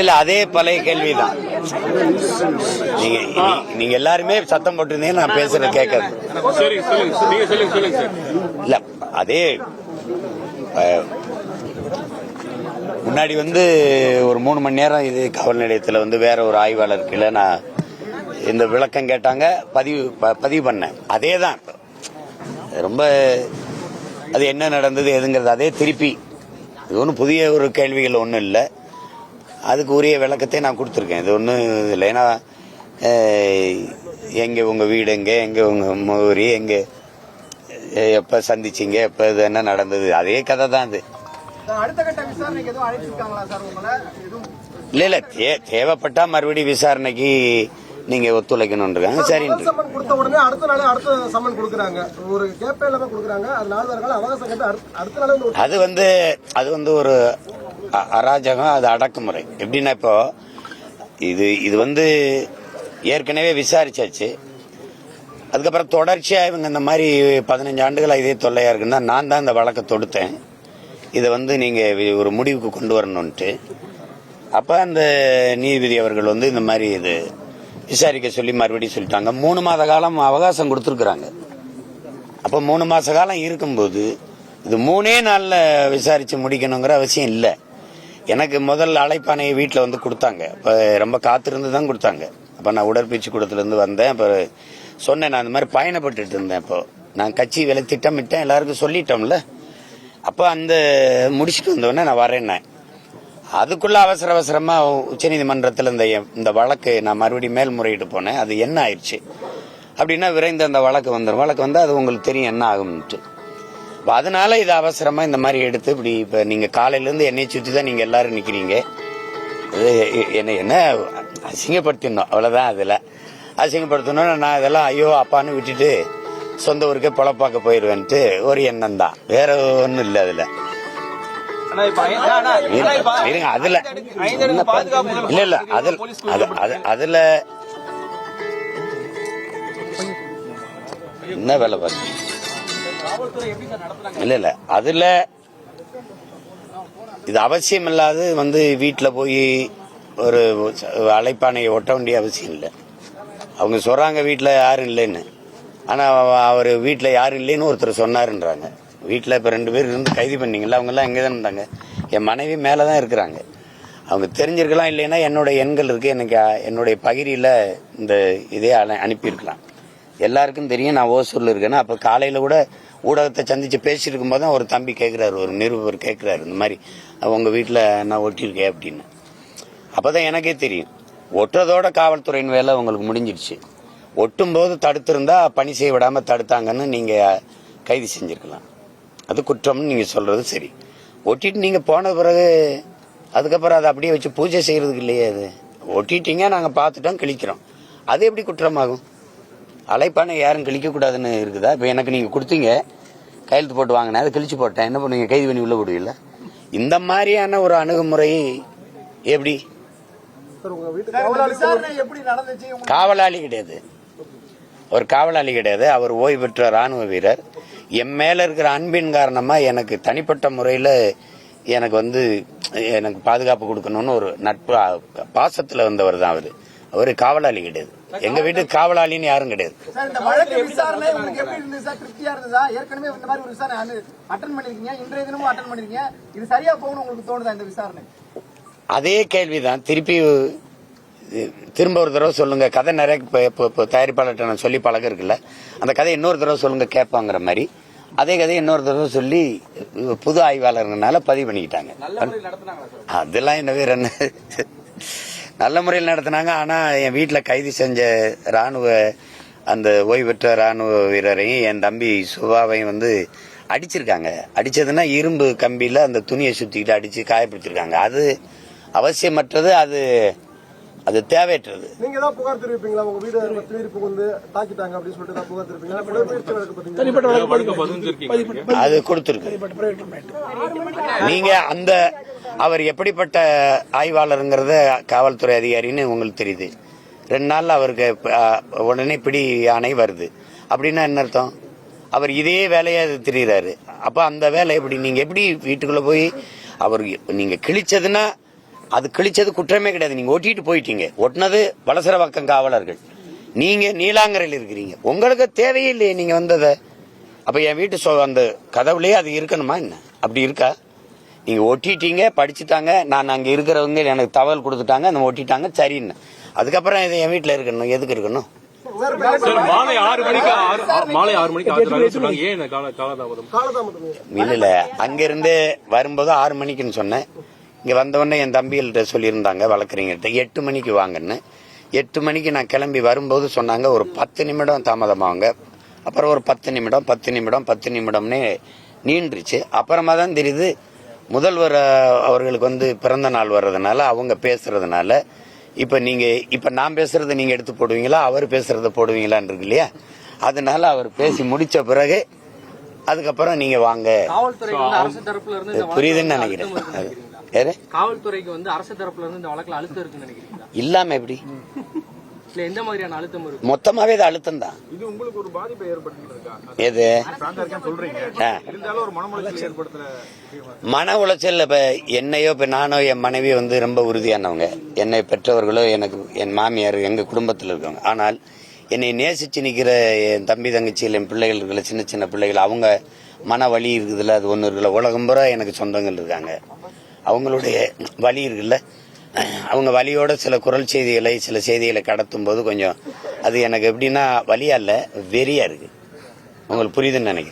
இல்ல அதே பழைய கேள்விதான். நீங்க எல்லாருமே சத்தம் போட்டிருந்தீங்க, நான் பேசுற கேட்காது. இல்ல அதே முன்னாடி ஒரு 3 மணி நேரம் இது காவல் நிலையத்தில் வேற ஒரு ஆய்வாளர் கீழே நான் இந்த விளக்கம் கேட்டாங்க, பதிவு பண்ணேன். அதே தான் ரொம்ப அது என்ன நடந்தது எதுங்கிறது அதே திருப்பி இது ஒன்றும் புதிய ஒரு கேள்விகள் ஒன்றும் இல்லை. அதுக்கு உரிய விளக்கத்தை நான் கொடுத்துருக்கேன். இது ஒன்றும் இல்லை. ஏன்னா எங்கே உங்கள் வீடு, எங்கே உங்கள் முகவரி, எங்கே எப்போ சந்திச்சிங்க, எப்போ இது என்ன நடந்தது, அதே கதை தான் இது. இல்லை தேவைப்பட்டா மறுபடியும் விசாரணைக்கு நீங்க ஒத்துழைக்கணும். சரி, கொடுத்த உடனே அடுத்த நாளே அடுத்த சம்மன் கொடுக்குறாங்க. ஒரு கேப்பே இல்லாம கொடுக்குறாங்க. அது 4 வார அவகாசம் கேட்டு அடுத்த நாளே அது ஒரு அராஜகம், அது அடக்குமுறை. எப்படின்னா இப்போ இது ஏற்கனவே விசாரிச்சாச்சு. அதுக்கப்புறம் தொடர்ச்சியா இவங்க இந்த மாதிரி 15 ஆண்டுகளா இதே தொல்லையா இருக்குன்னா நான் தான் இந்த வழக்கை தொடுத்தேன். இதை நீங்க ஒரு முடிவுக்கு கொண்டு வரணும்ட்டு. அப்ப அந்த நீதிபதி அவர்கள் இந்த மாதிரி இது விசாரிக்க சொல்லி மறுபடியும் சொல்லிட்டாங்க. 3 மாத காலம் அவகாசம் கொடுத்துருக்குறாங்க. அப்ப 3 மாச காலம் இருக்கும்போது இது 3 நாள்ல விசாரிச்சு முடிக்கணுங்கிற அவசியம் இல்லை. எனக்கு முதல் அழைப்பானையை வீட்டில் கொடுத்தாங்க. இப்போ ரொம்ப காத்திருந்து தான் கொடுத்தாங்க. அப்போ நான் உடற்பயிற்சி கூடத்துலேருந்து வந்தேன். அப்போ சொன்னேன், நான் இந்த மாதிரி பயணப்பட்டு இருந்தேன். இப்போ நான் கட்சி வேலை திட்டமிட்டேன், எல்லாருக்கும் சொல்லிட்டோம்ல. அப்போ அந்த முடிச்சுட்டு வந்தோடனே நான் வரேன்னே. அதுக்குள்ள அவசரமா உச்சநீதிமன்றத்தில் இந்த வழக்கு நான் மறுபடியும் மேல்முறையீடு போனேன். அது என்ன ஆயிடுச்சு அப்படின்னா விரைந்து அந்த வழக்கு வந்துடும். வழக்கு வந்து அது உங்களுக்கு தெரியும் என்ன ஆகும்ட்டு. அதனால இது அவசரமா இந்த மாதிரி எடுத்து இப்படி இப்ப நீங்க காலையில இருந்து என்னை சுற்றி தான் நீங்க எல்லாரும் நிக்கிறீங்க. என்ன அசிங்கப்படுத்திடணும், அவ்வளவுதான். அதுல அசிங்கப்படுத்தணும். நான் இதெல்லாம் ஐயோ அப்பான்னு விட்டுட்டு சொந்த ஊருக்கே பொழப்பாக்க போயிருவேன்ட்டு ஒரு எண்ணம் தான், வேற ஒன்னும் இல்லை. அதுல அதுல இல்ல அதுல என்ன வேலை பாருங்க. இல்ல அதுல இது அவசியம் இல்லாது வீட்டுல போய் ஒரு அழைப்பானையை ஒட்ட வேண்டிய அவசியம் இல்லை. அவங்க சொல்றாங்க வீட்டுல யாரும் இல்லைன்னு. ஆனா அவர் வீட்டுல யாரும் இல்லைன்னு ஒருத்தர் சொன்னாருன்றாங்க. வீட்டில் இப்போ 2 பேர் இருந்து கைது பண்ணீங்களா, அவங்க எல்லாம் எங்கே தான் இருந்தாங்க? என் மனைவி மேலே தான் இருக்கிறாங்க. அவங்க தெரிஞ்சிருக்கலாம். இல்லைன்னா என்னோட எண்கள் இருக்கு, எனக்கு என்னுடைய பகிரியில் இந்த இதே அனுப்பியிருக்கலாம். எல்லாருக்கும் தெரியும் நான் ஓசூர்ல இருக்கேன்னா. அப்போ காலையில் கூட ஊடகத்தை சந்திச்சு பேசிட்டு இருக்கும்போது தான் ஒரு தம்பி கேட்குறாரு, ஒரு நிருபர் கேட்குறாரு, இந்த மாதிரி உங்கள் வீட்டில் நான் ஒட்டியிருக்கேன் அப்படின்னு. அப்போதான் எனக்கே தெரியும் ஒட்டுறதோட காவல்துறையின் வேலை உங்களுக்கு முடிஞ்சிடுச்சு. ஒட்டும்போது தடுத்திருந்தா பணி செய்ய விடாமல் தடுத்தாங்கன்னு நீங்கள் கைது செஞ்சிருக்கலாம். அது குற்றம்னு நீங்க சொல்றது சரி. ஒட்டிட்டு நீங்க போன பிறகு அதுக்கப்புறம் அதை அப்படியே வச்சு பூஜை செய்யறதுக்கு இல்லையே. அது ஒட்டிட்டீங்க, நாங்க பார்த்துட்டோம், கிழிக்கிறோம். அது எப்படி குற்றமாகும்? அழைப்பான யாரும் கிழிக்க கூடாதுன்னு இருக்குதா? இப்ப எனக்கு நீங்க கொடுத்தீங்க, கையெழுத்து போட்டு வாங்கினேன், அதை கிழிச்சு போட்டேன், என்ன பண்ணுவீங்க? கைது பண்ணி உள்ள விடுவீங்களா? இந்த மாதிரியான ஒரு அணுகுமுறை எப்படி? காவலாளி கிடையாது, ஒரு காவலாளி கிடையாது. அவர் ஓய்வு பெற்ற ராணுவ வீரர். என் மேல இருக்கிற அன்பின் காரணமா எனக்கு தனிப்பட்ட முறையில எனக்கு பாதுகாப்பு கொடுக்கணும்னு ஒரு நட்பு பாசத்துல வந்தவர் தான் அவரு. அவரு காவலாளி கிடையாது. எங்க வீட்டுக்கு காவலாளின்னு யாரும் கிடையாது. அதே கேள்விதான் திரும்ப ஒரு தடவை சொல்லுங்க. கதை நிறைய தயாரிப்பாளர்கிட்ட நான் சொல்லி பழக இருக்குல்ல, அந்த கதை இன்னொரு தடவை சொல்லுங்க கேட்பாங்கிற மாதிரி அதே கதையை இன்னொரு தடவை சொல்லி புது ஆய்வாளர்னால பதிவு பண்ணிக்கிட்டாங்க. அதெல்லாம் என்ன வேற என்ன நல்ல முறையில் நடத்தினாங்க. ஆனா என் வீட்டில் கைது செஞ்ச அந்த ஓய்வு பெற்ற ராணுவ வீரரையும் என் தம்பி சுபாவையும் அடிச்சிருக்காங்க. அடிச்சதுன்னா இரும்பு கம்பியில அந்த துணியை சுத்திக்கிட்டு அடிச்சு காயப்படுத்திருக்காங்க. அது அவசியமற்றது, அது தேவையற்றது. நீங்க தான் புகார் தெரிவிப்பீங்களா? உங்க வீடு தாக்கிட்டாங்க அப்படின்னு சொல்லிட்டு புகார் தெரிவிப்பீங்களா? அது கொடுத்துருக்கு. நீங்க அவர் எப்படிப்பட்ட ஆய்வாளருங்கிறத காவல்துறை அதிகாரின்னு உங்களுக்கு தெரியுது. 2 நாள்ல அவருக்கு உடனே பிடி ஆணை வருது. அப்படின்னா என்ன அர்த்தம்? அவர் இதே வேலையா தெரியுறாரு. அப்ப அந்த வேலை எப்படி? நீங்க எப்படி வீட்டுக்குள்ள போய் அவர் நீங்க கிழிச்சதுன்னா அது கிழிச்சது குற்றமே கிடையாது. நீங்க ஒட்டிட்டு போயிட்டீங்க. ஒட்டினது வலசரவாக்கம் காவலர்கள். நீங்க நீலாங்கரையில் இருக்கிறீங்க. உங்களுக்கு தேவையே இல்லையே நீங்க வந்ததை. அப்ப என் வீட்டு அந்த கதவுலயே அது இருக்கணுமா என்ன? அப்படி இருக்கா? நீங்க ஒட்டிட்டீங்க, படிச்சுட்டாங்க. நான் அங்க இருக்கிறவங்க எனக்கு தகவல் கொடுத்துட்டாங்க, அந்த ஒட்டிட்டாங்க, சரின்னு. அதுக்கப்புறம் இது என் வீட்டுல இருக்கணும். எதுக்கு இருக்கணும்? மாலை 6 மணிக்கு சொன்னாங்க. ஏன் காலதாமதம்? இல்ல அங்கிருந்து வரும்போது 6 மணிக்குன்னு சொன்னேன். இங்க வந்தவொடனே என் தம்பிகள்கிட்ட சொல்லியிருந்தாங்க வழக்கறிஞர்கிட்ட 8 மணிக்கு வாங்கன்னு. 8 மணிக்கு நான் கிளம்பி வரும்போது சொன்னாங்க ஒரு 10 நிமிடம் தாமதமாகுங்க. அப்புறம் ஒரு 10 நிமிடம்னே நீண்டுருச்சு. அப்புறமா தான் தெரியுது முதல்வர் அவர்களுக்கு பிறந்த நாள் வர்றதுனால அவங்க பேசுறதுனால இப்ப நான் பேசுறதை நீங்க எடுத்து போடுவீங்களா, அவர் பேசுறத போடுவீங்களான்னு இருக்கு இல்லையா? அதனால அவர் பேசி முடிச்ச பிறகு அதுக்கப்புறம் நீங்க வாங்க. புரியுதுன்னு நினைக்கிறேன். காவல்துறைக்கு அரசு தரப்புல இருந்து இந்த வழக்குல அழுத்தம் இருக்குன்னு நினைக்கிறீங்களா? இல்லாம எப்படி? இல்ல எந்த மாதிரியான அழுத்தம் இருக்கு? மொத்தமாவே இது அழுத்தம் தான். இது உங்களுக்கு ஒரு பாதிப்பை ஏற்படுத்திருக்கா? எது மன உளைச்சல்? இப்ப என்னையோ இப்ப நானோ என் மனைவி ரொம்ப உறுதியானவங்க. என்னை பெற்றவர்களோ எனக்கு என் மாமியார் எங்க குடும்பத்தில் இருக்கவங்க. ஆனால் என்னை நேசிச்சு நிக்கிற என் தம்பி தங்கச்சியில் என் பிள்ளைகள் இருக்குல்ல, சின்ன சின்ன பிள்ளைகள், அவங்க மன வலி இருக்குதுல்ல, அது ஒண்ணு இருக்குல்ல. உலகம் பூரா எனக்கு சொந்தங்கள் இருக்காங்க. அவங்களுடைய வலி இருக்குல்ல, அவங்க வலியோட சில குரல் செய்திகளை சில செய்திகளை கடத்தும் போது கொஞ்சம் அது எனக்கு எப்படின்னா வலியா இல்ல, வெறியா இருக்கு. உங்களுக்கு புரியுதுன்னு நினைக்கிறேன்.